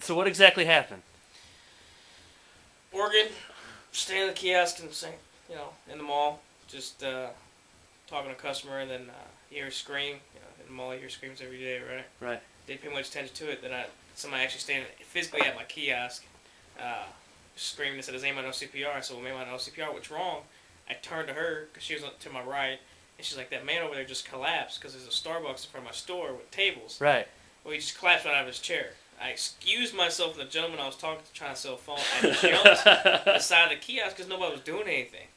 So what exactly happened? Oregon, standing at the kiosk and saying, in the mall, just talking to a customer, and then you hear a scream. In the mall, you hear screams every day, right? Right. Didn't pay much attention to it. Then somebody actually standing physically at my kiosk, screamed and said, "Does anyone know CPR?" I said, "Well, anyone know CPR? What's wrong?" I turned to her because she was to my right, and she's like, "That man over there just collapsed because there's a Starbucks in front of my store with tables." Right. Well, he just collapsed right out of his chair. I excused myself from the gentleman I was talking to, trying to sell a phone. I jumped beside the kiosk because nobody was doing anything.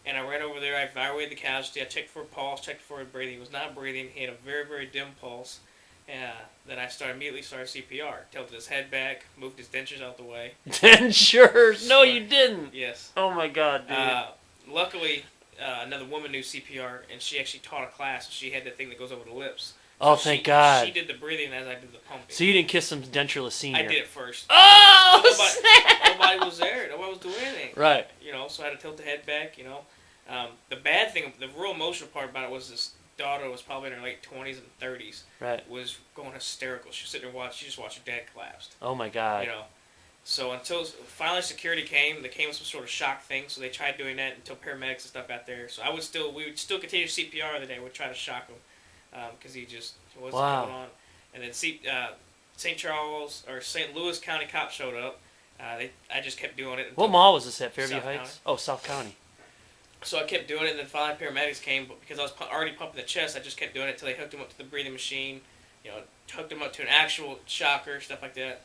And I ran over there. I evaluated the casualty. I checked for a pulse, checked for breathing. He was not breathing. He had a very, very dim pulse. Then I immediately started CPR. Tilted his head back, moved his dentures out the way. Dentures? No, you didn't. Yes. Oh my God, dude. Luckily, another woman knew CPR, and she actually taught a class. She had that thing that goes over the lips. Oh, thank God. She did the breathing as I did the pumping. So you didn't kiss some dentureless senior. I did it first. Oh, nobody was there. Nobody was doing anything. Right. So I had to tilt the head back, The bad thing, the real emotional part about it was this daughter was probably in her late 20s and 30s. Right. Was going hysterical. She was sitting there watching. She just watched her dad collapsed. Oh, my God. So until finally security came, they came with some sort of shock thing. So they tried doing that until paramedics and stuff got there. So we would still continue CPR the day. We'd try to shock him because he just wasn't going on. And then St. Charles or St. Louis County cops showed up. I just kept doing it. What mall was this at? Fairview South Heights? County. Oh, South County. So I kept doing it, and then finally paramedics came. But because I was already pumping the chest, I just kept doing it until they hooked him up to the breathing machine. Hooked him up to an actual shocker, stuff like that.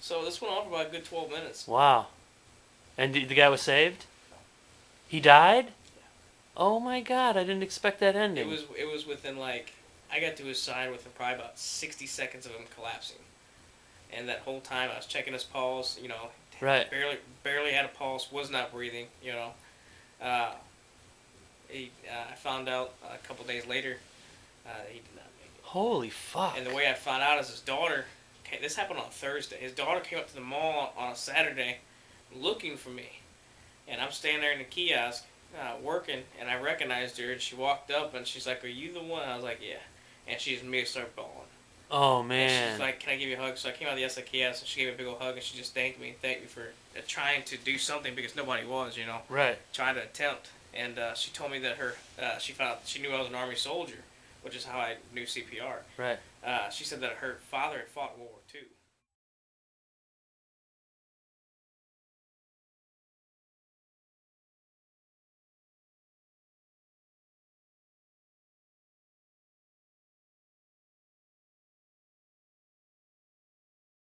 So this went on for about a good 12 minutes. Wow. And the guy was saved? He died? Yeah. Oh my God! I didn't expect that ending. It was within I got to his side within probably about 60 seconds of him collapsing, and that whole time I was checking his pulse. Right. Barely had a pulse. Was not breathing. I found out a couple days later he did not make it. Holy fuck! And the way I found out is his daughter. This happened on Thursday. His daughter came up to the mall on a Saturday, looking for me, and I'm standing there in the kiosk working, and I recognized her, and she walked up, and she's like, "Are you the one?" I was like, "Yeah," and she just immediately started bawling. Oh And man! she's like, "Can I give you a hug?" So I came out of the SI kiosk, and she gave me a big old hug, and she just thanked me for trying to do something because nobody was, Right. trying to attempt. And she told me that she knew I was an Army soldier, which is how I knew CPR. Right. She said that her father had fought World War II.